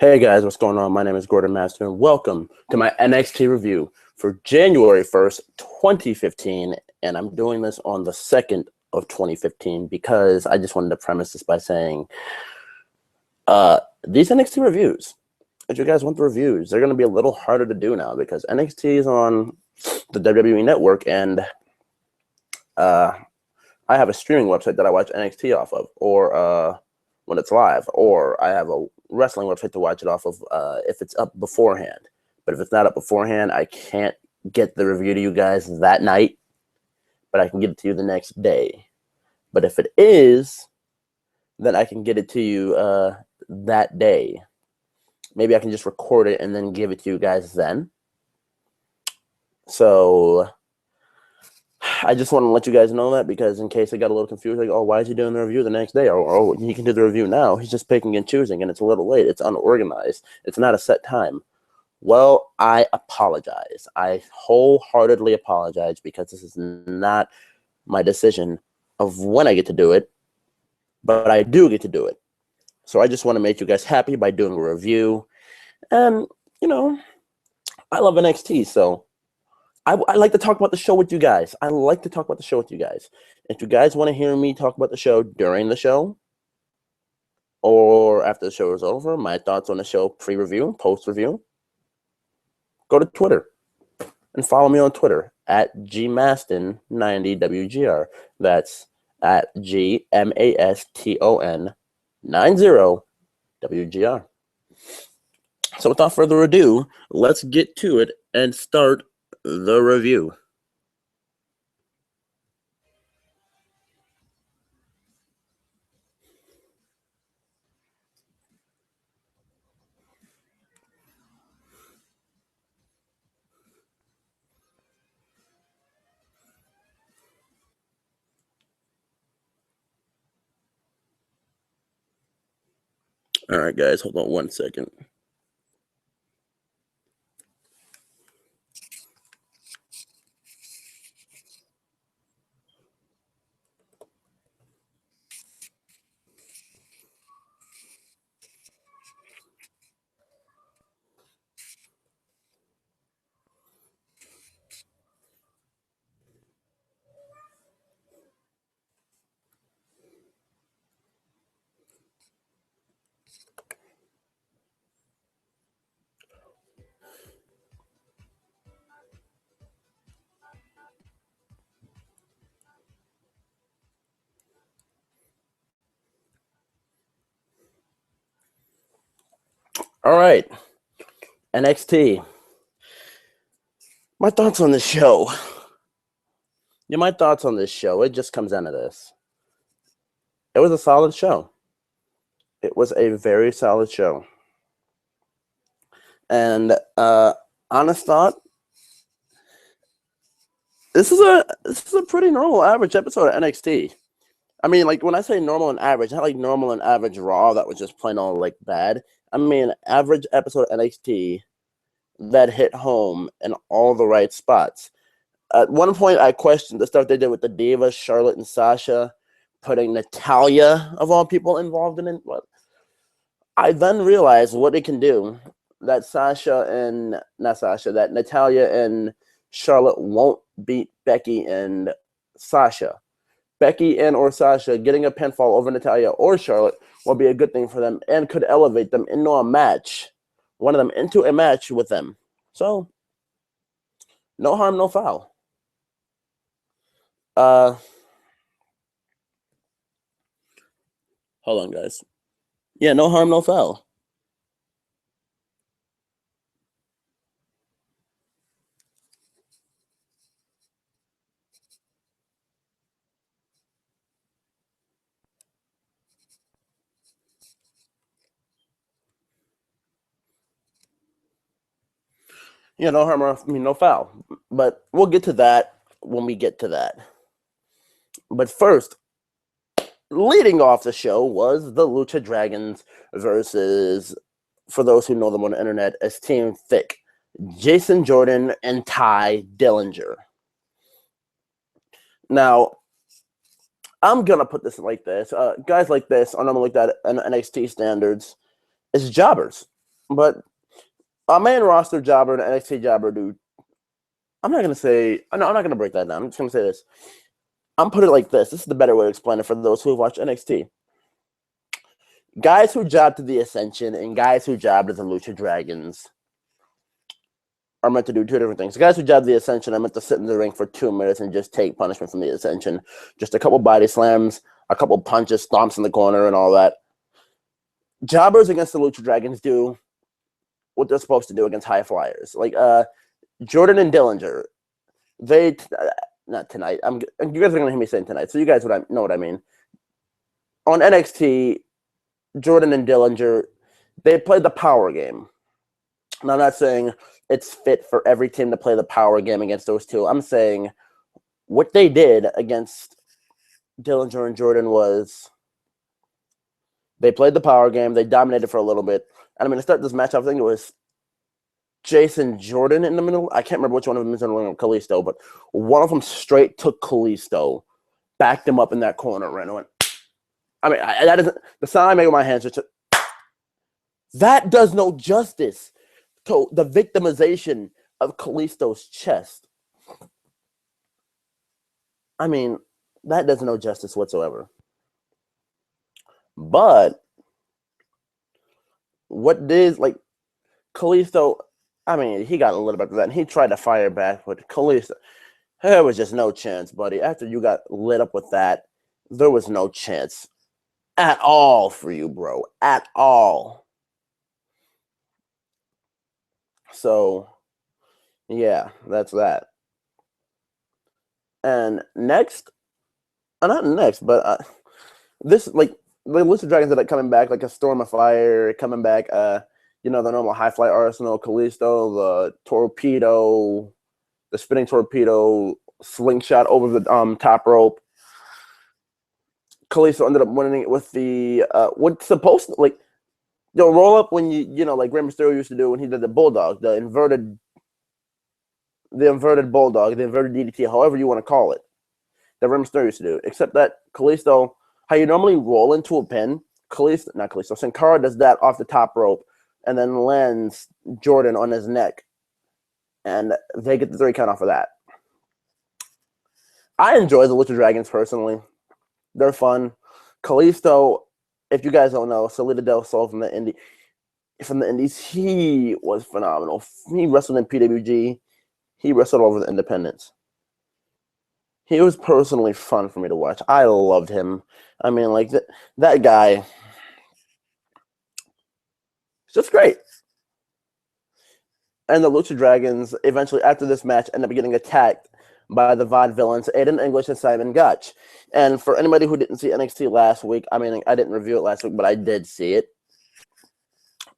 Hey guys, what's going on? My name is Gordon Master, and welcome to my NXT review for January 1st, 2015. And I'm doing this on the 2nd of 2015 because I just wanted to premise this by saying these NXT reviews, if you guys want the reviews, they're going to be a little harder to do now because NXT is on the WWE Network, and I have a streaming website that I watch NXT off of, or when it's live, or I have a wrestling website to watch it off of if it's up beforehand. But if it's not up beforehand, I can't get the review to you guys that night, but I can get it to you the next day. But if it is, then I can get it to you that day. Maybe I can just record it and then give it to you guys then. So I just want to let you guys know that, because in case I got a little confused, like, oh, why is he doing the review the next day? Or oh, he can do the review now. He's just picking and choosing, and it's a little late. It's unorganized. It's not a set time. Well, I apologize. I wholeheartedly apologize, because this is not my decision of when I get to do it, but I do get to do it. So I just want to make you guys happy by doing a review. And, you know, I love NXT, so I like to talk about the show with you guys. I like to talk about the show with you guys. If you guys want to hear me talk about the show during the show or after the show is over, my thoughts on the show pre-review, post-review, go to Twitter and follow me on Twitter at gmaston90wgr. That's at gmaston90wgr. So without further ado, let's get to it and start the review. All right, guys, hold on one second. All right, NXT. My thoughts on this show. Yeah, my thoughts on this show. It just comes down to this. It was a solid show. It was a very solid show. And honest thought, this is a pretty normal average episode of NXT. I mean, like, when I say normal and average, not like normal and average Raw that was just plain old like bad. I mean, average episode of NXT that hit home in all the right spots. At one point, I questioned the stuff they did with the Divas, Charlotte and Sasha, putting Natalya, of all people, involved in it. But I then realized what it can do. That Natalya and Charlotte won't beat Becky and Sasha. Becky and or Sasha getting a pinfall over Natalya or Charlotte will be a good thing for them and could elevate them into a match. One of them into a match with them. So, no harm, no foul. Hold on, guys. Yeah, no harm, no foul. Yeah, no harm, no foul. But we'll get to that when we get to that. But first, leading off the show was the Lucha Dragons versus, for those who know them on the internet, as Team Thick, Jason Jordan and Ty Dillinger. Now, I'm going to put this like this. Guys like this are normally looked at in NXT standards as jobbers. But a main roster jobber and an NXT jobber, dude. I'm not gonna say. No, I'm not gonna break that down. I'm just gonna say this. I'm putting it like this. This is the better way to explain it for those who watch NXT. Guys who job to the Ascension and guys who job to the Lucha Dragons are meant to do two different things. The guys who job to the Ascension are meant to sit in the ring for 2 minutes and just take punishment from the Ascension. Just a couple body slams, a couple punches, stomps in the corner, and all that. Jobbers against the Lucha Dragons do what they're supposed to do against high flyers. Like Jordan and Dillinger, they not tonight. You guys are gonna hear me saying tonight, so you guys know what I mean. On NXT, Jordan and Dillinger, they played the power game. And I'm not saying it's fit for every team to play the power game against those two. I'm saying what they did against Dillinger and Jordan was they played the power game. They dominated for a little bit. And I mean, to start this match, I think it was Jason Jordan in the middle. I can't remember which one of them is in the ring with Kalisto, but one of them straight took Kalisto, backed him up in that corner, and went. I mean, that isn't the sound I make with my hands. That does no justice to the victimization of Kalisto's chest. I mean, that does no justice whatsoever. But what did like Kalisto? I mean, he got a little bit of that, and he tried to fire back, but Kalisto, there was just no chance, buddy. After you got lit up with that, there was no chance at all for you, bro. At all. So, yeah, that's that. And next, not next, but this, like, the Lucha Dragons that are coming back, like a Storm of Fire, coming back, the normal high fly arsenal, Kalisto, the torpedo, the spinning torpedo, slingshot over the top rope. Kalisto ended up winning it with the what's supposed to roll up when like Rey Mysterio used to do when he did the bulldog, the inverted bulldog, the inverted DDT, however you want to call it, that Rey Mysterio used to do. Except that Kalisto, how you normally roll into a pin, Sin Cara does that off the top rope and then lands Jordan on his neck, and they get the 3 count off of that. I enjoy the Lucha Dragons personally. They're fun. Kalisto, if you guys don't know, Salida Del Sol from the Indies, he was phenomenal. He wrestled in PWG. He wrestled over the Independents. He was personally fun for me to watch. I loved him. I mean, like that guy, it's just great. And the Lucha Dragons eventually, after this match, end up getting attacked by the Vaudevillains, Aiden English and Simon Gotch. And for anybody who didn't see NXT last week, I mean, I didn't review it last week, but I did see it.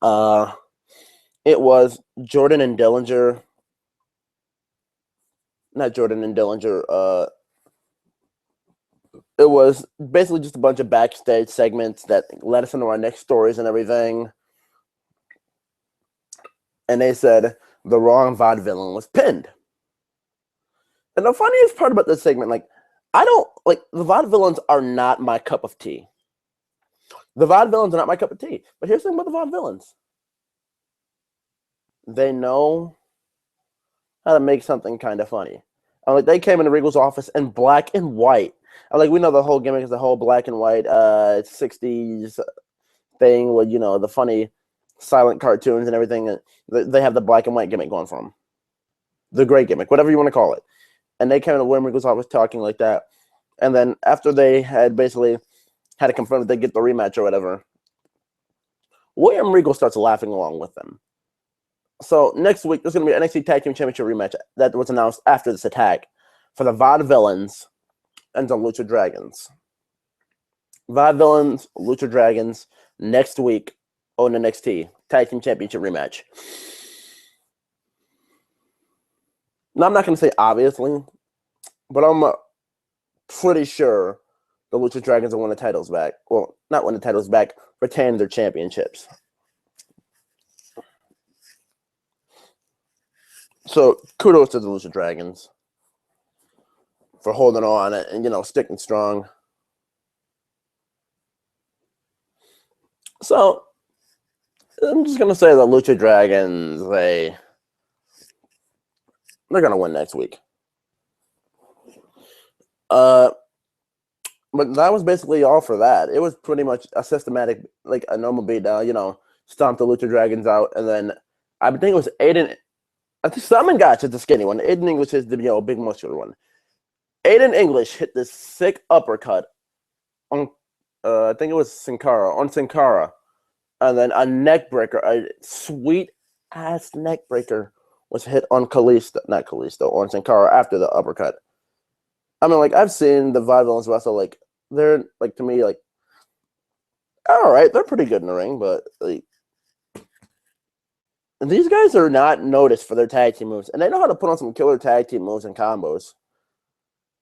It was Jordan and Dillinger. Not Jordan and Dillinger. It was basically just a bunch of backstage segments that led us into our next stories and everything. And they said the wrong Vaudevillain was pinned. And the funniest part about this segment, the Vaudevillains are not my cup of tea. The Vaudevillains are not my cup of tea. But here's the thing about the Vaudevillains. They know how to make something kind of funny. They came into Regal's office in black and white. We know the whole gimmick is the whole black and white 60s thing with, the funny silent cartoons and everything. They have the black and white gimmick going for them. The gray gimmick, whatever you want to call it. And they came into William Regal's office talking like that. And then after they had basically had to confirm that they get the rematch or whatever, William Regal starts laughing along with them. So next week, there's going to be an NXT Tag Team Championship rematch that was announced after this attack for the Vaudevillains and the Lucha Dragons. Vaudevillains, Lucha Dragons, next week on NXT Tag Team Championship rematch. Now, I'm not going to say obviously, but I'm pretty sure the Lucha Dragons will win the titles back. Well, not win the titles back, retain their championships. So, kudos to the Lucha Dragons for holding on and, sticking strong. So, I'm just gonna say the Lucha Dragons, they're gonna win next week. But that was basically all for that. It was pretty much a systematic, like a normal beatdown. You know, stomp the Lucha Dragons out, and then I think it was Aiden. I think Simon Gotch is the skinny one. Aiden English is the big muscular one. Aiden English hit this sick uppercut on, I think it was Sin Cara, and then a neck breaker, a sweet ass neck breaker was hit on on Sin Cara after the uppercut. I mean, like, I've seen the Vaudevillains wrestle, like, they're, like, to me, like, all right, they're pretty good in the ring, but, like, these guys are not noticed for their tag team moves, and they know how to put on some killer tag team moves and combos.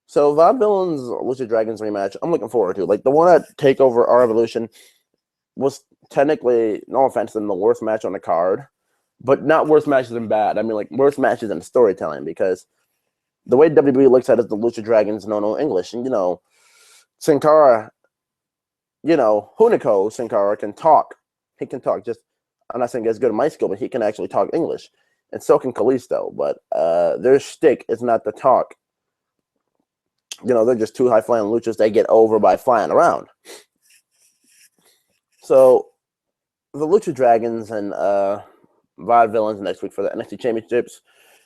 So, Vaudevillains Lucha Dragons rematch, I'm looking forward to. Like, the one at TakeOver Our Evolution was technically, no offense, than the worst match on the card, but not worst matches in bad. I mean, like, worst matches in storytelling, because the way WWE looks at it is the Lucha Dragons know English. And, you know, Sin Cara, you know, Hunico Sin Cara can talk. He can talk. Just, I'm not saying he's good at my skill, but he can actually talk English. And so can Kalisto. But their shtick is not to talk. You know, they're just two high-flying luchas. They get over by flying around. So, the Lucha Dragons and Vaudevillains next week for the NXT Championships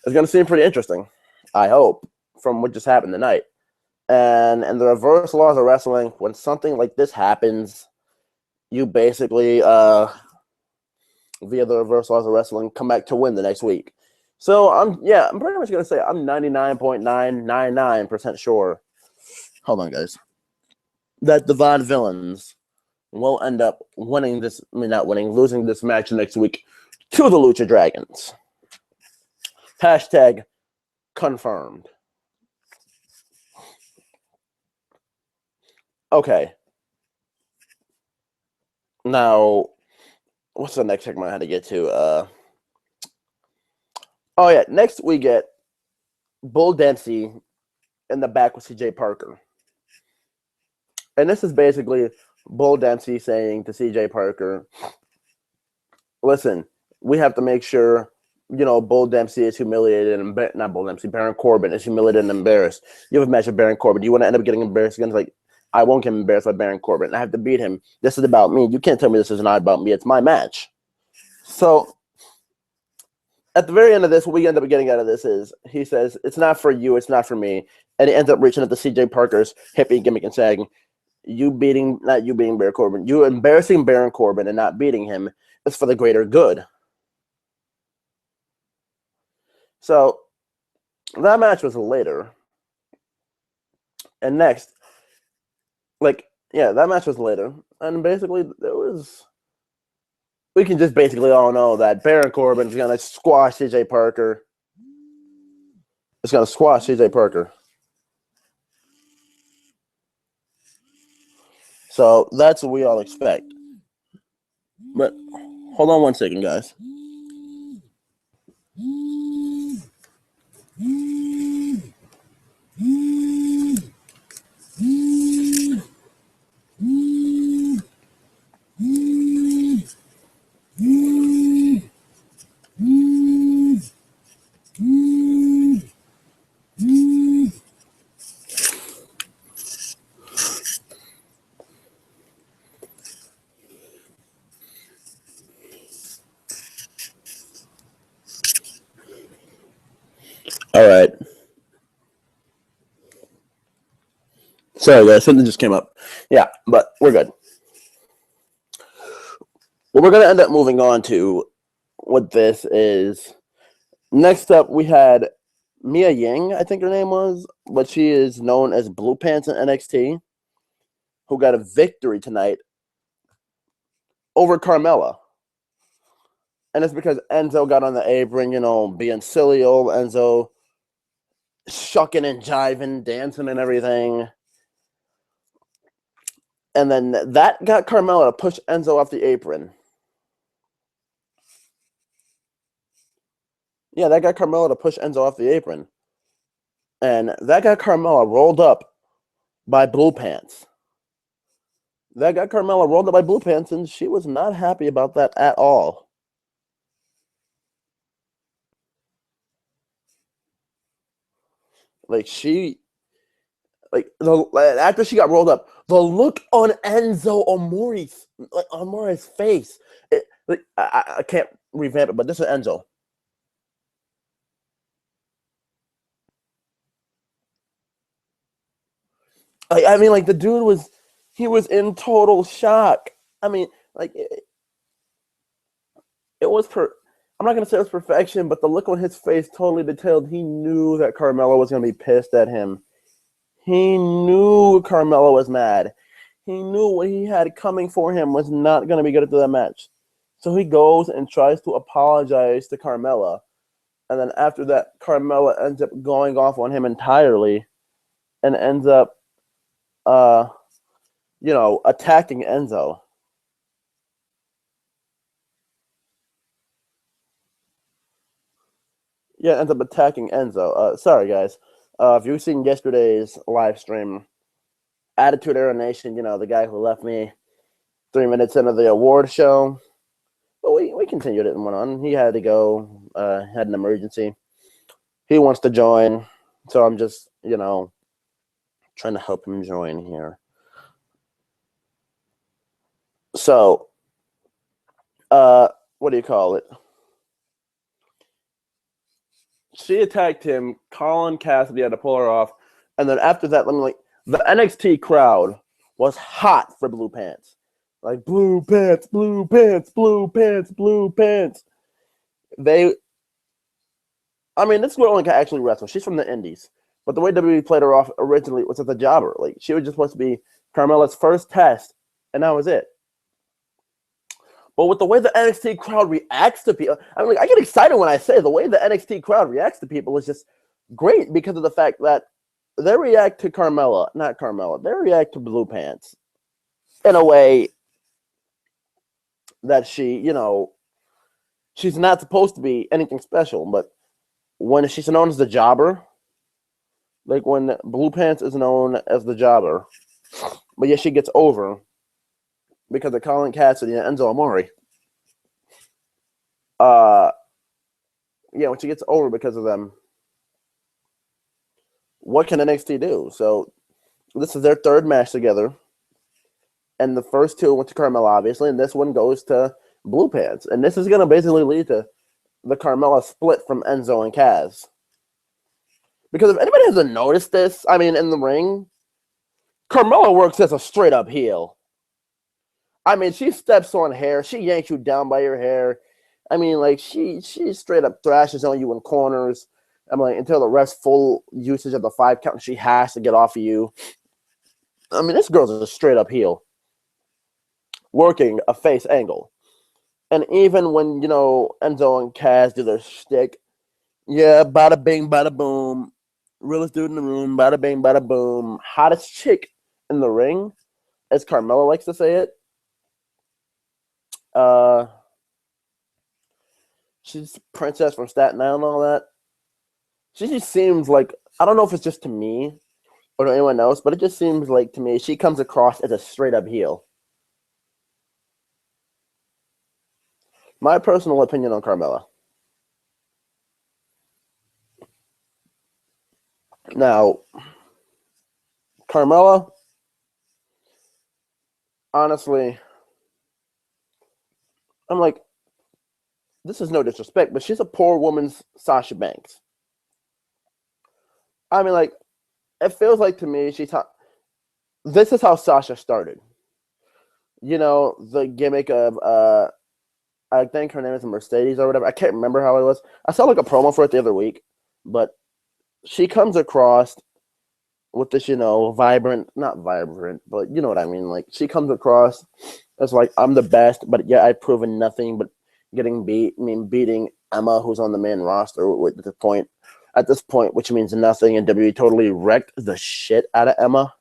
is going to seem pretty interesting. I hope, from what just happened tonight. And in the reverse laws of wrestling, when something like this happens, you basically, via the reverse laws of wrestling, come back to win the next week. So, I'm pretty much going to say I'm 99.999% sure. Hold on, guys. That the Vaudevillains will end up losing this match next week to the Lucha Dragons. Hashtag confirmed. Okay. Now, what's the next segment I had to get to? Oh, yeah. Next, we get Bull Dempsey in the back with CJ Parker. And this is basically Bull Dempsey saying to CJ Parker, listen, we have to make sure, you know, Bull Dempsey is humiliated and not Bull Dempsey, Baron Corbin is humiliated and embarrassed. You have a match with Baron Corbin. You want to end up getting embarrassed again? It's like, I won't get embarrassed by Baron Corbin. I have to beat him. This is about me. You can't tell me this is not about me. It's my match. So, at the very end of this, what we end up getting out of this is, he says, it's not for you, it's not for me. And he ends up reaching at the CJ Parker's hippie gimmick and saying, not you beating Baron Corbin, you embarrassing Baron Corbin and not beating him is for the greater good. So, that match was later. And next, that match was later. And basically, we can just basically all know that Baron Corbin is going to squash CJ Parker. It's going to squash CJ Parker. So, that's what we all expect. But, hold on one second, guys. All right. Sorry, guys. Something just came up. Yeah, but we're good. What we're going to end up moving on to with this is, next up we had Mia Ying, I think her name was, but she is known as Blue Pants in NXT, who got a victory tonight over Carmella. And it's because Enzo got on the apron, you know, being silly old Enzo, shucking and jiving, dancing and everything. And then that got Carmella to push Enzo off the apron. Yeah, that got Carmella to push Enzo off the apron. And that got Carmella rolled up by Blue Pants. And she was not happy about that at all. Like after she got rolled up, the look on Amore's face. I can't revamp it, but this is Enzo. I mean, like the dude was in total shock. I mean, like it was I'm not gonna say it was perfection, but the look on his face totally detailed. He knew that Carmella was gonna be pissed at him. He knew Carmella was mad. He knew what he had coming for him was not gonna be good at that match. So he goes and tries to apologize to Carmella, and then after that, Carmella ends up going off on him entirely, and ends up, attacking Enzo. Yeah, ends up attacking Enzo. Sorry, guys. If you've seen yesterday's live stream, Attitude Era Nation, the guy who left me 3 minutes into the award show. But we continued it and went on. He had to go, had an emergency. He wants to join, so I'm just, trying to help him join here. So, what do you call it? She attacked him. Colin Cassidy had to pull her off. And then after that, the NXT crowd was hot for Blue Pants. Like, blue pants, blue pants, blue pants, blue pants. This girl only can actually wrestle. She's from the Indies. But the way WWE played her off originally was as a jobber. Like, she was just supposed to be Carmella's first test, and that was it. But with the way the NXT crowd reacts to people, I get excited when I say the way the NXT crowd reacts to people is just great because of the fact that they react to not Carmella. They react to Blue Pants in a way that she's not supposed to be anything special. But when she's known as the jobber, like when Blue Pants is known as the jobber, but yet she gets over because of Colin Cassidy and Enzo Amore. When she gets over because of them, what can NXT do? So this is their third match together, and the first two went to Carmella, obviously, and this one goes to Blue Pants, and this is going to basically lead to the Carmella split from Enzo and Kaz. Because if anybody hasn't noticed this, in the ring, Carmella works as a straight up heel. She steps on hair. She yanks you down by your hair. She straight up thrashes on you in corners. Until the ref's full usage of the 5 count, she has to get off of you. This girl's a straight up heel. Working a face angle. And even when, Enzo and Kaz do their shtick, yeah, bada bing, bada boom. Realest dude in the room, bada bing, bada boom. Hottest chick in the ring, as Carmella likes to say it. She's princess from Staten Island and all that. She just seems like, I don't know if it's just to me or to anyone else, but it just seems like to me she comes across as a straight up heel. My personal opinion on Carmella. Now, Carmella, honestly, this is no disrespect, but she's a poor woman's Sasha Banks. It feels like to me this is how Sasha started. The gimmick of I think her name is Mercedes or whatever. I can't remember how it was. I saw a promo for it the other week, but she comes across with this, vibrant, not vibrant, but you know what I mean. She comes across as I'm the best, but yeah, I've proven nothing but getting beating Emma, who's on the main roster at this point, which means nothing, and WWE totally wrecked the shit out of Emma.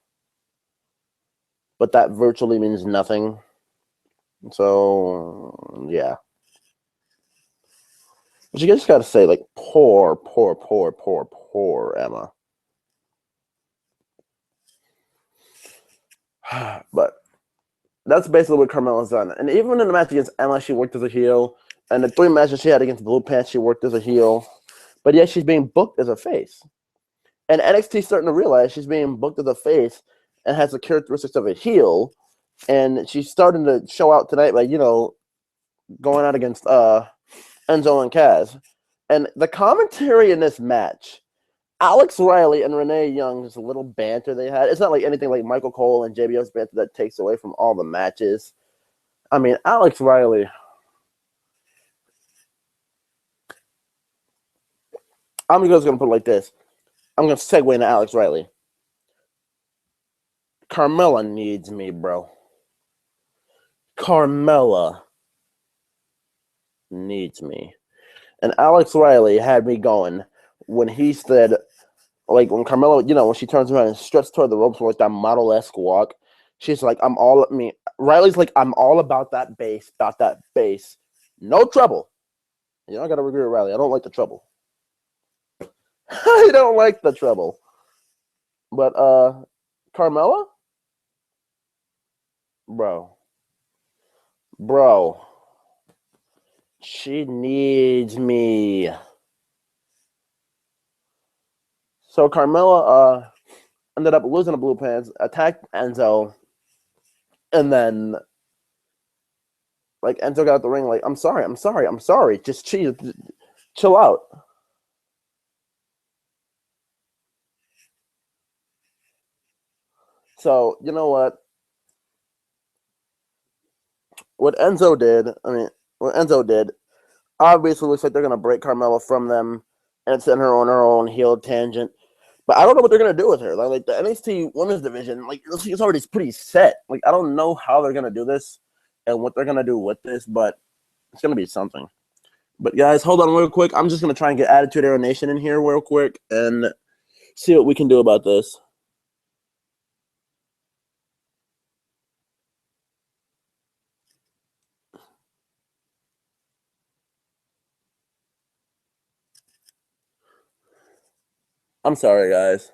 But that virtually means nothing. So, yeah. But you just gotta say, poor Emma. But that's basically what Carmella's done. And even in the match against Emma, she worked as a heel. And the 3 matches she had against Blue Pants, she worked as a heel. But yet she's being booked as a face. And NXT's starting to realize she's being booked as a face and has the characteristics of a heel. And she's starting to show out tonight by, going out against Enzo and Kaz. And the commentary in this match, Alex Riley and Renee Young's little banter they had, it's not like anything like Michael Cole and JBL's banter that takes away from all the matches. I mean, Alex Riley, I'm just going to put it like this. I'm going to segue into Alex Riley. Carmella needs me, bro. Carmella needs me. And Alex Riley had me going when he said, like, when Carmella, when she turns around and struts toward the ropes with like that model-esque walk, she's like, Riley's like, I'm all about that bass, No trouble. I got to agree with Riley. I don't like the trouble. I don't like the trouble. But, Carmella? Bro. She needs me. So Carmella ended up losing the blue pants, attacked Enzo, and then like Enzo got out the ring like, I'm sorry. Just chill out. So, you know what? What Enzo did, obviously looks like they're gonna break Carmella from them and send her on her own heel tangent. But I don't know what they're gonna do with her. Like the NXT Women's Division, like it's already pretty set. Like I don't know how they're gonna do this and what they're gonna do with this, but it's gonna be something. But guys, hold on real quick. I'm just gonna try and get Attitude Era Nation in here real quick and see what we can do about this. I'm sorry, guys.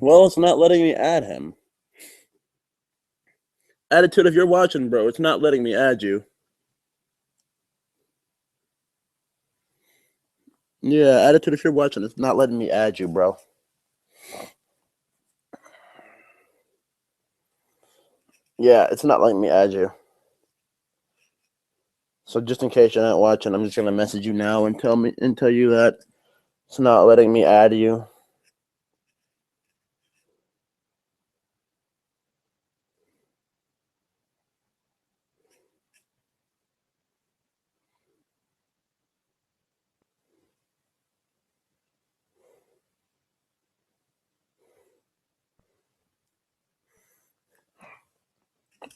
Well, it's not letting me add him. Attitude, if you're watching, bro, it's not letting me add you. Yeah, attitude if you're watching. It's not letting me add you, bro. Yeah, it's not letting me add you. So just in case you're not watching, I'm just gonna message you now and tell you that it's not letting me add you.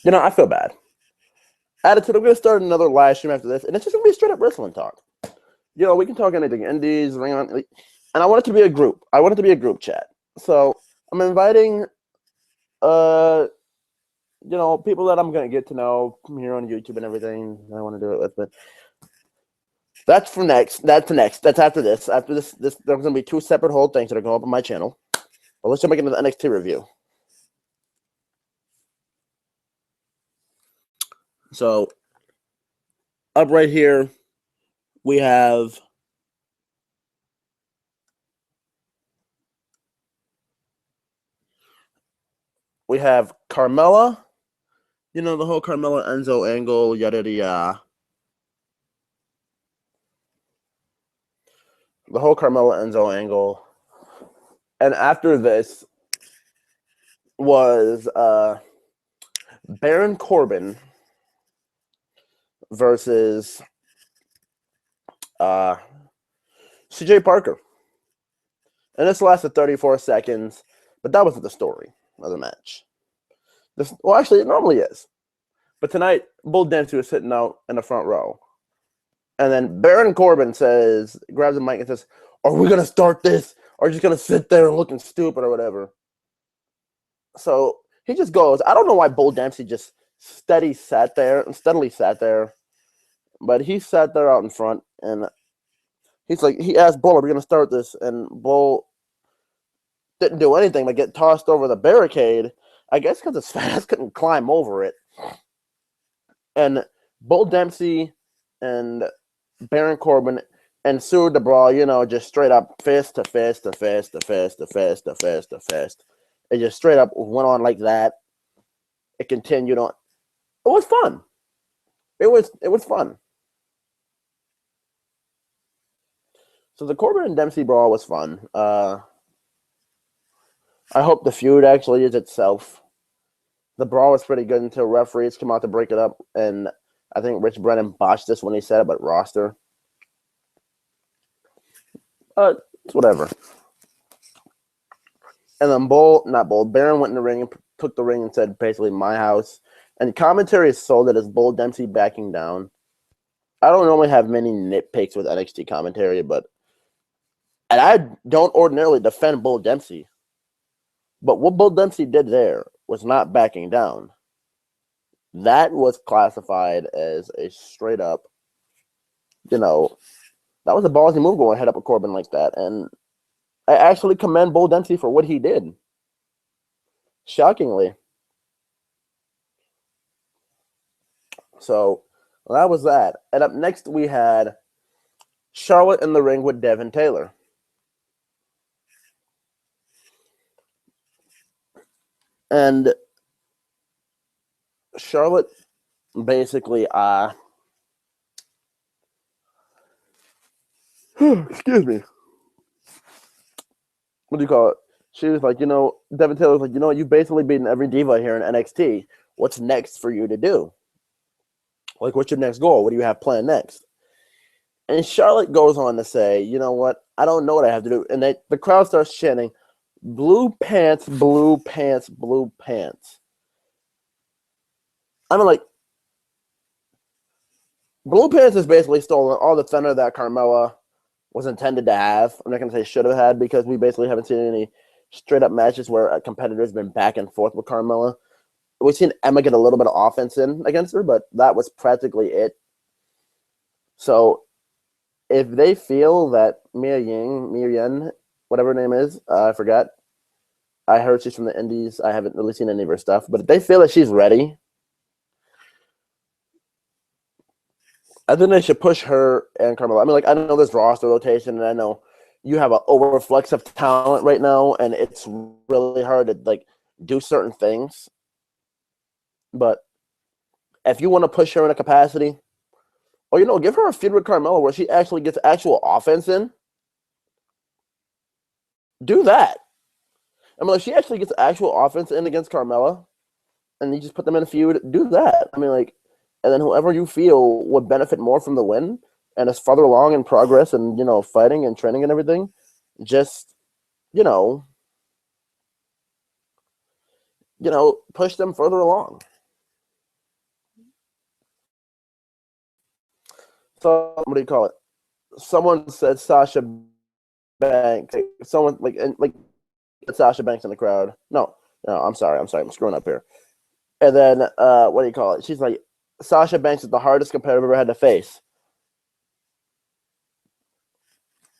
You know, I feel bad. Attitude, I'm gonna start another live stream after this, and it's just gonna be straight up wrestling talk. You know, we can talk anything, indies, ring on, and I want it to be a group. I want it to be a group chat. So I'm inviting, you know, people that I'm gonna get to know here on YouTube and everything. I want to do it with, but that's for next. That's next. That's after this. After this, there's gonna be 2 separate whole things that are going up on my channel. But let's jump into the NXT review. So up right here, we have Carmella. You know, the whole Carmella Enzo angle, yada yada. The whole Carmella Enzo angle. And after this was Baron Corbin versus CJ Parker. And this lasted 34 seconds, but that wasn't the story of the match. Well, actually, it normally is. But tonight, Bull Dempsey was sitting out in the front row. And then Baron Corbin grabs the mic and says, "Are we going to start this? Or are you just going to sit there looking stupid or whatever?" So he just goes. I don't know why Bull Dempsey just steadily sat there. But he sat there out in front, and he asked Bull, "Are we going to start this?" And Bull didn't do anything but get tossed over the barricade. I guess because his fat ass couldn't climb over it. And Bull Dempsey and Baron Corbin ensued the brawl, you know, just straight up fist to fist to fist to fist to fist to fist to fist. It just straight up went on like that. It continued on. It was fun. It was fun. So the Corbin and Dempsey brawl was fun. I hope the feud actually is itself. The brawl was pretty good until referees come out to break it up, and I think Rich Brennan botched this when he said it, but roster. It's whatever. And then Baron went in the ring and took the ring and said, basically, my house. And commentary sold it as Bull Dempsey backing down. I don't normally have many nitpicks with NXT commentary, and I don't ordinarily defend Bull Dempsey. But what Bull Dempsey did there was not backing down. That was classified as a straight up, you know, that was a ballsy move going head up with Corbin like that. And I actually commend Bull Dempsey for what he did. Shockingly. So that was that. And up next we had Charlotte in the ring with Devin Taylor. And Charlotte basically excuse me. What do you call it? She was like, Devin Taylor was like, you've basically beaten every diva here in NXT. What's next for you to do? Like, what's your next goal? What do you have planned next? And Charlotte goes on to say, you know what? I don't know what I have to do. And the crowd starts chanting, blue pants, blue pants, blue pants. I'm like, blue pants has basically stolen all the thunder that Carmella was intended to have. I'm not going to say should have had because we basically haven't seen any straight up matches where a competitor's been back and forth with Carmella. We've seen Emma get a little bit of offense in against her, but that was practically it. So if they feel that Mia Yim, whatever her name is, I forgot. I heard she's from the Indies. I haven't really seen any of her stuff. But if they feel that she's ready, I think they should push her and Carmella. I mean, like, I know there's roster rotation, and I know you have an overflux of talent right now, and it's really hard to like do certain things. But if you want to push her in a capacity, or give her a feud with Carmella where she actually gets actual offense in, do that. I mean, if she actually gets actual offense in against Carmella, and you just put them in a feud, do that. I mean, like, and then whoever you feel would benefit more from the win and is farther along in progress and, fighting and training and everything, just, push them further along. So, what do you call it? Someone said Sasha Banks. Someone, like Sasha Banks in the crowd. No, I'm sorry. I'm screwing up here. And then, what do you call it? She's like, Sasha Banks is the hardest competitor I've ever had to face.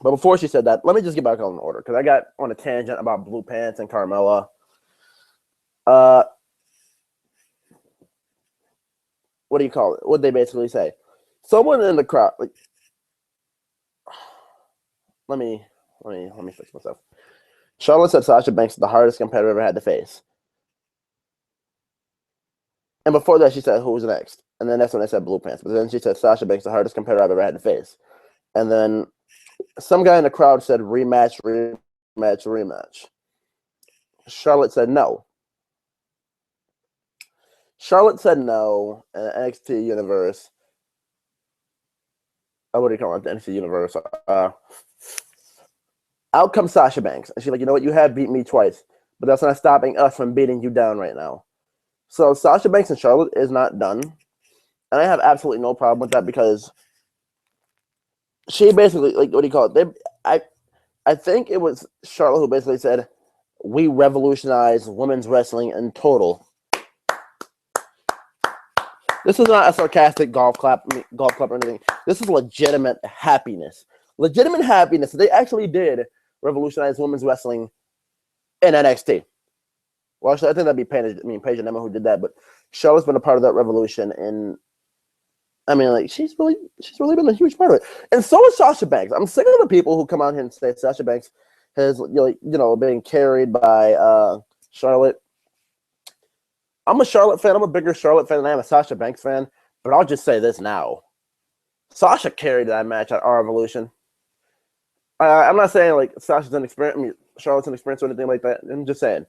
But before she said that, let me just get back on order because I got on a tangent about Blue Pants and Carmella. What do you call it? What they basically say? Someone in the crowd, like, let me fix myself. Charlotte said Sasha Banks is the hardest competitor I've ever had to face. And before that, she said, who's next? And then that's when I said Blue Pants. But then she said Sasha Banks is the hardest competitor I've ever had to face. And then some guy in the crowd said rematch. Charlotte said no. Charlotte said no in the NXT universe. What do you call it? The NXT universe. Out comes Sasha Banks. And she's like, you know what? You have beat me twice. But that's not stopping us from beating you down right now. So Sasha Banks and Charlotte is not done. And I have absolutely no problem with that because she basically, like, what do you call it? I think it was Charlotte who basically said, we revolutionize women's wrestling in total. This is not a sarcastic golf clap or anything. This is legitimate happiness. Legitimate happiness. They actually did revolutionize women's wrestling in NXT. Well, actually, I think that'd be Paige and Emma who did that, but Charlotte's been a part of that revolution, and I mean, like, she's really been a huge part of it. And so is Sasha Banks. I'm sick of the people who come out here and say Sasha Banks has, been carried by Charlotte. I'm a Charlotte fan. I'm a bigger Charlotte fan than I am a Sasha Banks fan. But I'll just say this now. Sasha carried that match at our Evolution. I'm not saying, like, Sasha's inexperienced. I mean, Charlotte's inexperienced or anything like that. I'm just saying.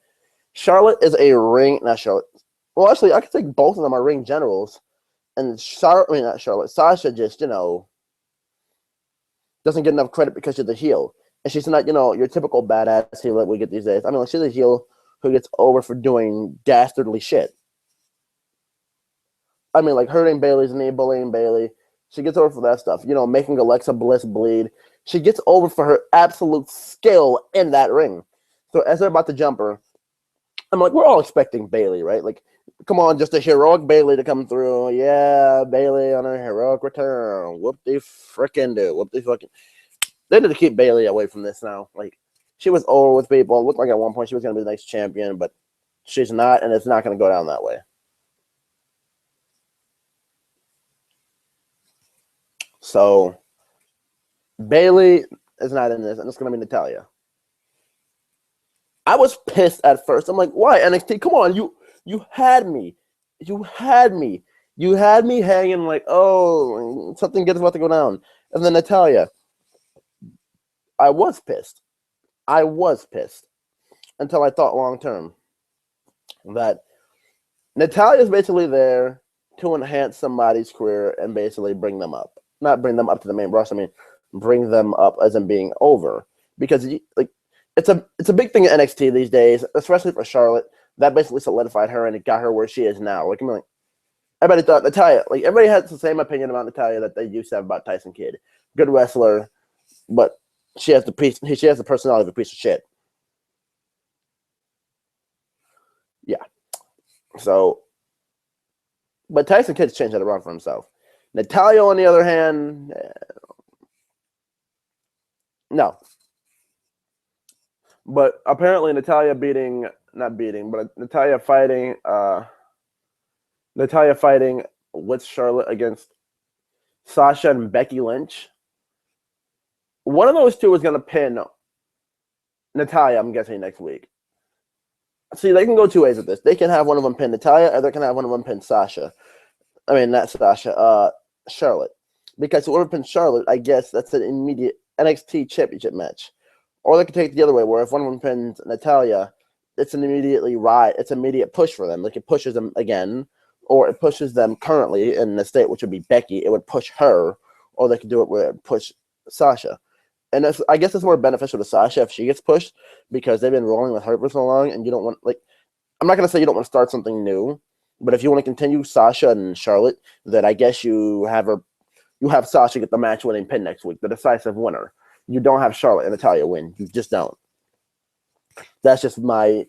Charlotte is a ring. Not Charlotte. Well, actually, I could think both of them are ring generals. And not Charlotte. Sasha just, doesn't get enough credit because she's the heel. And she's not, your typical badass heel that we get these days. I mean, like, she's a heel who gets over for doing dastardly shit. I mean, like, hurting Bayley's knee, bullying Bayley. She gets over for that stuff. Making Alexa Bliss bleed. She gets over for her absolute skill in that ring. So as they're about to jump her, I'm like, we're all expecting Bayley, right? Like, come on, just a heroic Bayley to come through. Yeah, Bayley on her heroic return. Whoop-de-frickin-do. Whoop-de-fucking. They need to keep Bayley away from this now. Like, she was over with people. It looked like at one point she was going to be the next champion, but she's not, and it's not going to go down that way. So, Bayley is not in this, and it's going to be Natalya. I was pissed at first. I'm like, why? NXT, come on. You had me. You had me hanging like, oh, something good is about to go down. And then Natalya. I was pissed until I thought long term that Natalya is basically there to enhance somebody's career and basically bring them up. Not bring them up to the main roster. I mean, bring them up as in being over. Because, like, it's a big thing in NXT these days, especially for Charlotte. That basically solidified her and it got her where she is now. Like, I mean, like, everybody thought Natalya, like, everybody has the same opinion about Natalya that they used to have about Tyson Kidd. Good wrestler, but she has the personality of a piece of shit. Yeah. So, but Tyson Kidd's changed that around for himself. Natalya, on the other hand, no. But apparently Natalya fighting with Charlotte against Sasha and Becky Lynch. One of those two is going to pin Natalya, I'm guessing, next week. See, they can go two ways with this. They can have one of them pin Natalya, or they can have one of them pin Sasha. I mean, not Sasha, Charlotte. Because whoever pins Charlotte, I guess that's an immediate NXT championship match. Or they could take it the other way, where if one of them pins Natalya, it's an immediate push for them. Like, it pushes them again, or it pushes them currently in the state, which would be Becky. It would push her, or they could do it where it push Sasha. And I guess it's more beneficial to Sasha if she gets pushed, because they've been rolling with her for so long, and you don't want, like, I'm not going to say you don't want to start something new, but if you want to continue Sasha and Charlotte, then I guess you have Sasha get the match winning pin next week, the decisive winner. You don't have Charlotte and Natalya win. You just don't. That's just my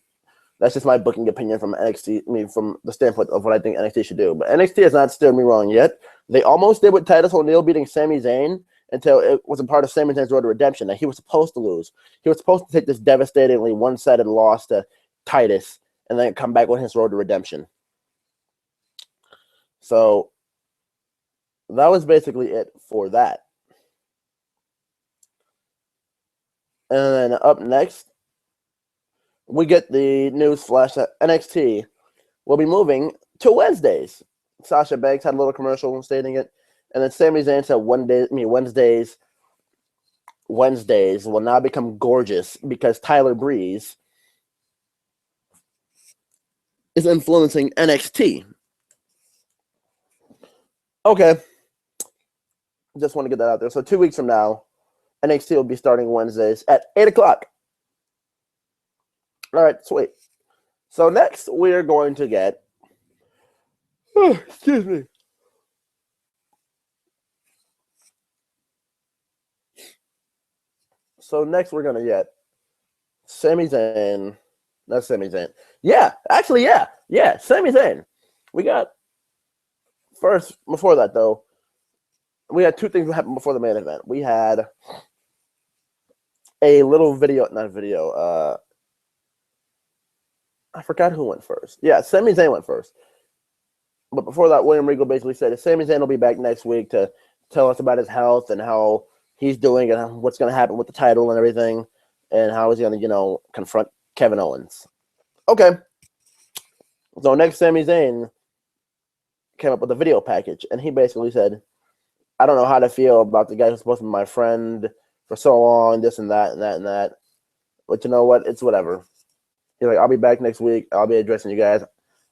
booking opinion from NXT. I mean, from the standpoint of what I think NXT should do. But NXT has not steered me wrong yet. They almost did with Titus O'Neil beating Sami Zayn until it was a part of Sami Zayn's road to redemption that he was supposed to lose. He was supposed to take this devastatingly one-sided loss to Titus and then come back with his road to redemption. So that was basically it for that. And then up next, we get the news flash that NXT will be moving to Wednesdays. Sasha Banks had a little commercial stating it. And then Sami Zayn said Wednesdays will now become gorgeous because Tyler Breeze is influencing NXT. Okay. Just want to get that out there. So 2 weeks from now, NXT will be starting Wednesdays at 8 o'clock. All right, sweet. So next, we're going to get... excuse me. So next, we're going to get Sami Zayn. Not Sami Zayn. Yeah, actually, yeah. Sami Zayn. We got... First, before that, though, we had two things that happened before the main event. We had a little video, not video, I forgot who went first. Yeah, Sami Zayn went first. But before that, William Regal basically said that Sami Zayn will be back next week to tell us about his health and how he's doing and what's going to happen with the title and everything, and how he's going to, confront Kevin Owens. Okay. So next, Sami Zayn came up with a video package, and he basically said, I don't know how to feel about the guy who's supposed to be my friend for so long, this and that and that and that. But you know what? It's whatever. He's like, I'll be back next week. I'll be addressing you guys.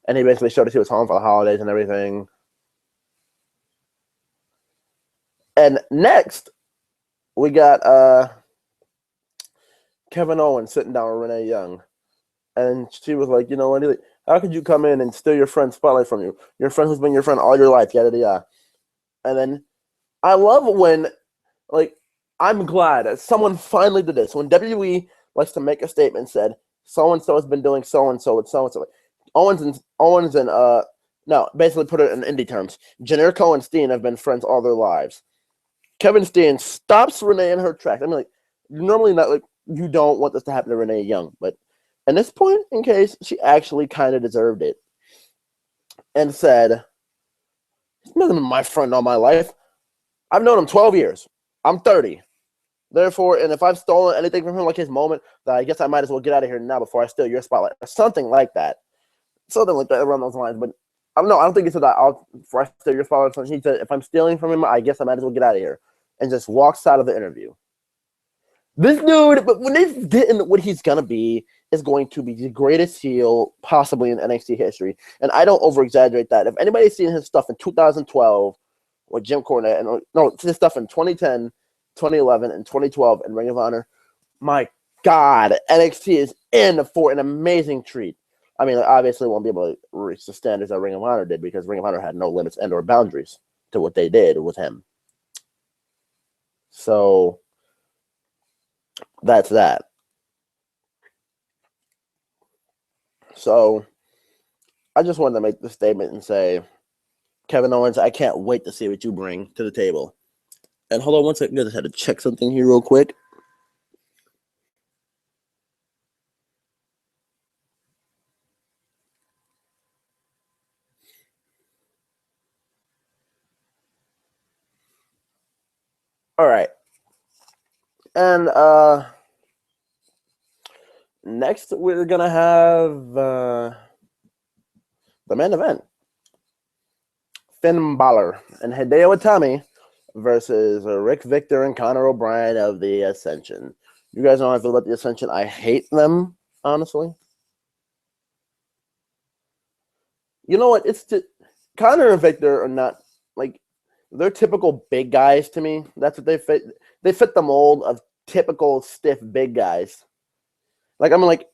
And he basically showed us he was home for the holidays and everything. And next, we got Kevin Owens sitting down with Renee Young. And she was like, you know what? Like, how could you come in and steal your friend's spotlight from you? Your friend who's been your friend all your life, yada, yada, yada. And then I love when, I'm glad that someone finally did this. When WWE likes to make a statement and said, so-and-so has been doing so-and-so with so-and-so. Basically put it in indie terms. Generico and Steen have been friends all their lives. Kevin Steen stops Renee in her tracks. I mean, normally not, you don't want this to happen to Renee Young, but at this point in case, she actually kind of deserved it. And said, he's been my friend all my life. I've known him 12 years. I'm 30. Therefore, and if I've stolen anything from him, like his moment, then I guess I might as well get out of here now before I steal your spotlight. Or something like that. Something like that around those lines. But I don't think he said that before I steal your spotlight. He said, if I'm stealing from him, I guess I might as well get out of here. And just walks out of the interview. This dude, but when they get into what he's going to be, is going to be the greatest heel possibly in NXT history. And I don't over-exaggerate that. If anybody's seen his stuff in 2012 with Jim Cornette, his stuff in 2010, 2011, and 2012 in Ring of Honor, my God, NXT is in for an amazing treat. I mean, obviously won't be able to reach the standards that Ring of Honor did because Ring of Honor had no limits and or boundaries to what they did with him. So that's that. So I just wanted to make this statement and say, Kevin Owens, I can't wait to see what you bring to the table. And hold on one second, I just had to check something here real quick. All right. And next we're gonna have the main event: Finn Balor and Hideo Itami versus Rick Victor and Conor O'Brien of the Ascension. You guys know how I feel about the Ascension. I hate them, honestly. You know what? Conor and Victor are not like they're typical big guys to me. That's what they fit. They fit the mold of typical stiff big guys. Like I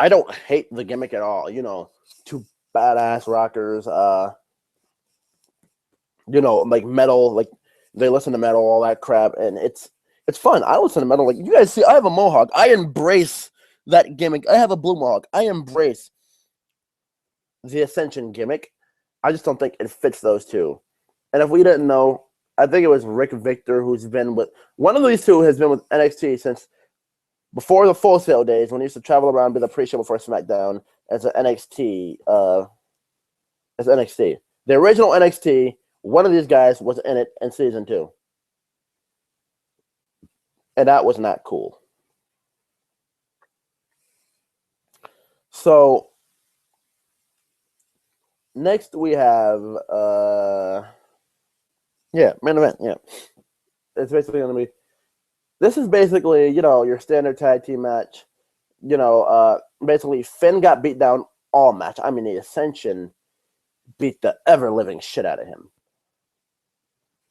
don't hate the gimmick at all. You know, two badass rockers. Like metal. Like they listen to metal, all that crap, and it's fun. I listen to metal. Like you guys see, I have a mohawk. I embrace that gimmick. I have a blue mohawk. I embrace the Ascension gimmick. I just don't think it fits those two. And if we didn't know, I think it was Rick Victor who's been with one of these two has been with NXT since before the Full Sail days when he used to travel around, be the pre-show before SmackDown as an NXT. As NXT, the original NXT. One of these guys was in it in season 2, and that was not cool. So next we have main event. Yeah, it's basically going to be. This is basically your standard tag team match. Basically Finn got beat down all match. I mean the Ascension beat the ever living shit out of him.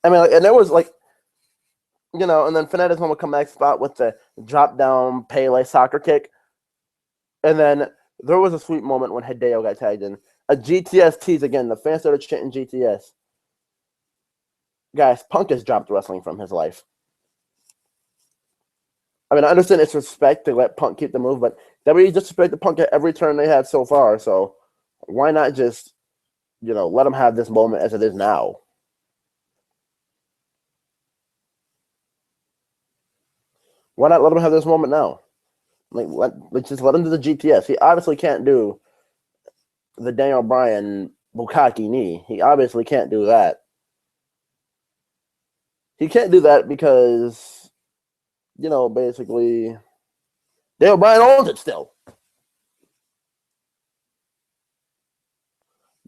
I mean, and there was and then Finn had his home comeback spot with the drop down Pele soccer kick, and then there was a sweet moment when Hideo got tagged in. A GTS tease again. The fans started chanting GTS. Guys, Punk has dropped wrestling from his life. I mean, I understand it's respect to let Punk keep the move, but WWE disrespected Punk at every turn they had so far, so why not just, let him have this moment as it is now? Why not let him have this moment now? Let's just let him do the GTS. He obviously can't do the Daniel Bryan Bukkake knee. He obviously can't do that. He can't do that because, basically, Daniel Bryan owns it still.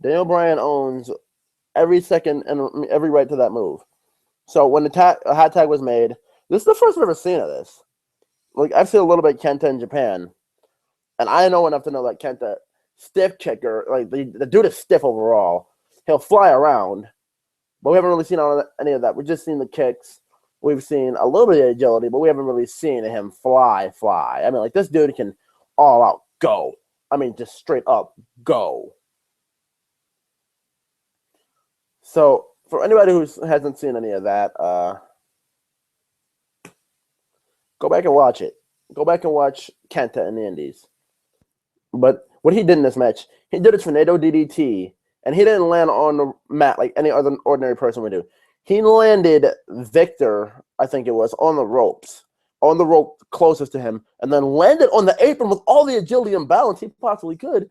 Daniel Bryan owns every second and every right to that move. So when a hot tag was made, this is the first I've ever seen of this. Like, I've seen a little bit of Kenta in Japan, and I know enough to know that Kenta, stiff kicker, like the dude is stiff overall. He'll fly around, but we haven't really seen any of that. We've just seen the kicks. We've seen a little bit of agility, but we haven't really seen him fly. I mean, this dude can all out go. I mean, just straight up go. So, for anybody who hasn't seen any of that, go back and watch it. Go back and watch Kenta in the Indies. But what he did in this match, he did a tornado DDT, and he didn't land on the mat like any other ordinary person would do. He landed Victor, I think it was, on the rope closest to him, and then landed on the apron with all the agility and balance he possibly could.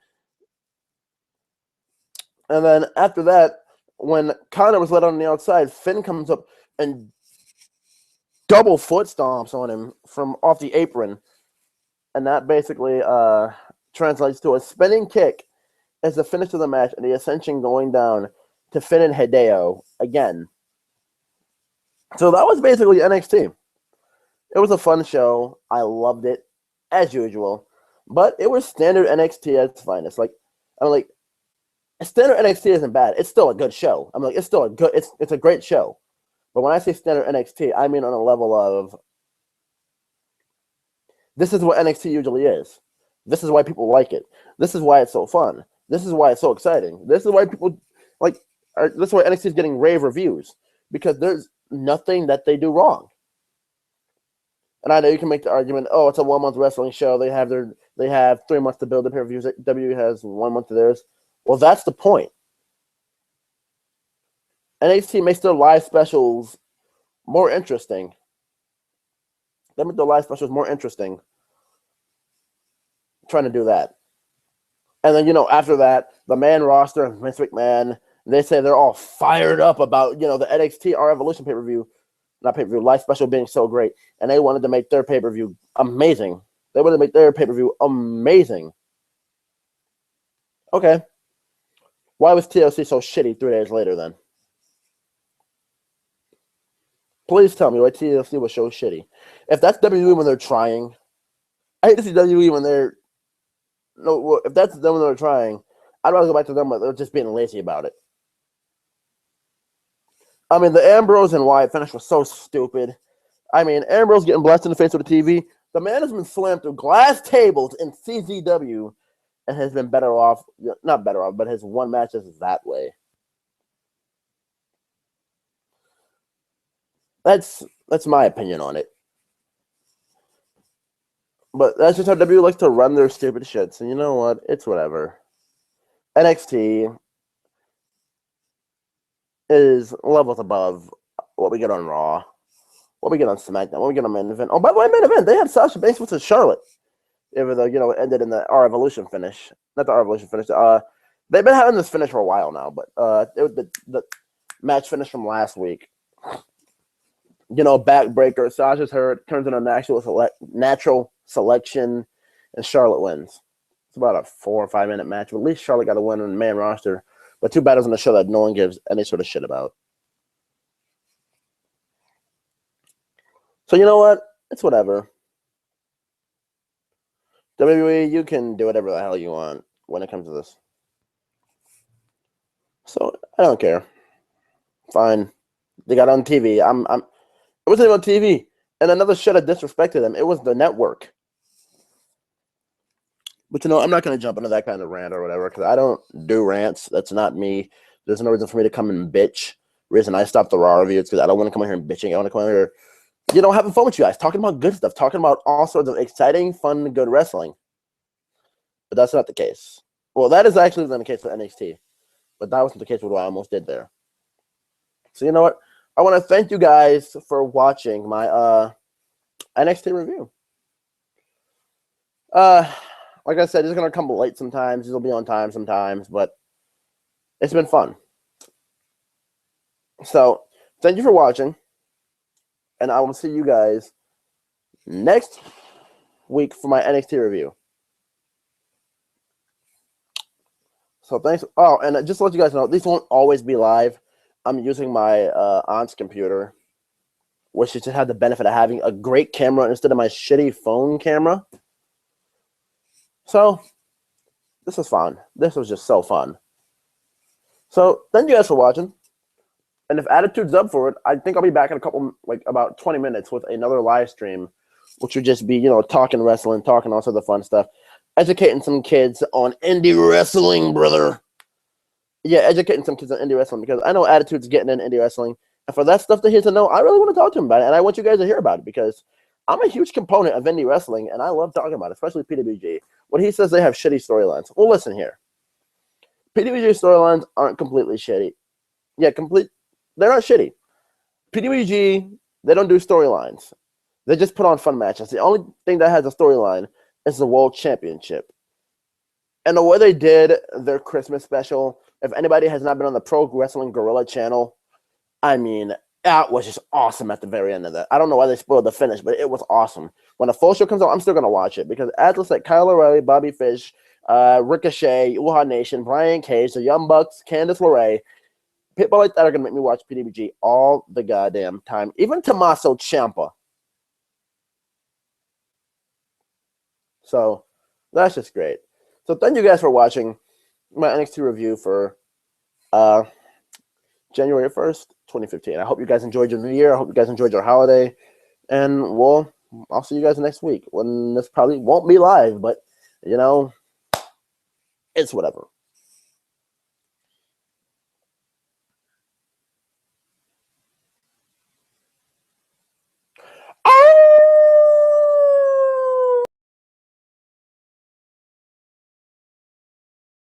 And then after that, when Conor was let on the outside, Finn comes up and double foot stomps on him from off the apron. And that basically translates to a spinning kick as the finish of the match and the Ascension going down to Finn and Hideo again. So that was basically NXT. It was a fun show. I loved it, as usual. But it was standard NXT at its finest. Standard NXT isn't bad. It's still a good show. It's still it's a great show. But when I say standard NXT, I mean on a level of this is what NXT usually is. This is why people like it. This is why it's so fun. This is why it's so exciting. This is why people this is why NXT is getting rave reviews, because there's nothing that they do wrong. And I know you can make the argument, oh, it's a 1 month wrestling show. They have 3 months to build the pay-per-views. WWE has 1 month to theirs. Well, that's the point. NXT makes their live specials more interesting. They make their live specials more interesting. Trying to do that. And then, after that, the main roster of Vince McMahon, they say they're all fired up about, the NXT Our Evolution pay-per-view. not pay-per-view, live special being so great, and they wanted to make their pay-per-view amazing. They wanted to make their pay-per-view amazing. Okay. Why was TLC so shitty 3 days later then? Please tell me why TLC was so shitty. If that's WWE when they're trying, I hate to see WWE when they're no. If that's them when they're trying, I'd rather go back to them, but they're just being lazy about it. I mean, the Ambrose and Wyatt finish was so stupid. I mean, Ambrose getting blasted in the face with the TV. The man has been slammed through glass tables in CZW and has been better off, not better off, but his won matches that way. That's my opinion on it. But that's just how WWE likes to run their stupid shit. So you know what? It's whatever. NXT is levels above what we get on Raw, what we get on SmackDown, what we get on Main Event. Oh, by the way, Main Event, they had Sasha Banks versus Charlotte. Even though, it ended in the Our Evolution finish. Not the Our Evolution finish. They've been having this finish for a while now, but it was the match finish from last week. Backbreaker. Sasha's hurt, turns into a natural selection, and Charlotte wins. It's about a 4 or 5 minute match, but at least Charlotte got a win on the main roster. But 2 battles on the show that no one gives any sort of shit about. So you know what? It's whatever. WWE, you can do whatever the hell you want when it comes to this. So I don't care. Fine. They got on TV. It wasn't even on TV. And another shit that disrespected them. It was the network. But I'm not going to jump into that kind of rant or whatever because I don't do rants. That's not me. There's no reason for me to come and bitch. The reason I stopped the Raw review is because I don't want to come in here and bitching. I want to come in here, having fun with you guys, talking about good stuff, talking about all sorts of exciting, fun, good wrestling. But that's not the case. Well, that is actually the case with NXT. But that wasn't the case with what I almost did there. So you know what? I want to thank you guys for watching my NXT review. Like I said, it's going to come late sometimes. It'll be on time sometimes, but it's been fun. So, thank you for watching, and I will see you guys next week for my NXT review. So, thanks. Oh, and just to let you guys know, these won't always be live. I'm using my aunt's computer, which should have the benefit of having a great camera instead of my shitty phone camera. So, this was fun. This was just so fun. So, thank you guys for watching. And if Attitude's up for it, I think I'll be back in about 20 minutes with another live stream, which would just be, talking wrestling, talking all sorts of fun stuff. Educating some kids on indie wrestling, brother. Yeah, educating some kids on indie wrestling because I know Attitude's getting in indie wrestling. And for that stuff to hear to know, I really want to talk to him about it. And I want you guys to hear about it because I'm a huge component of indie wrestling, and I love talking about it, especially PWG. When he says they have shitty storylines. Well, listen here. PWG storylines aren't completely shitty. Yeah, they're not shitty. PWG, they don't do storylines. They just put on fun matches. The only thing that has a storyline is the World Championship. And the way they did their Christmas special, if anybody has not been on the Pro Wrestling Guerrilla channel, I mean, that was just awesome at the very end of that. I don't know why they spoiled the finish, but it was awesome. When the full show comes out, I'm still going to watch it because athletes like Kyle O'Reilly, Bobby Fish, Ricochet, Uhaa Nation, Brian Cage, the Young Bucks, Candice LeRae, people like that are going to make me watch PWG all the goddamn time. Even Tommaso Ciampa. So, that's just great. So, thank you guys for watching my NXT review for January 1st, 2015. I hope you guys enjoyed your new year. I hope you guys enjoyed your holiday. And, I'll see you guys next week when this probably won't be live, but, it's whatever.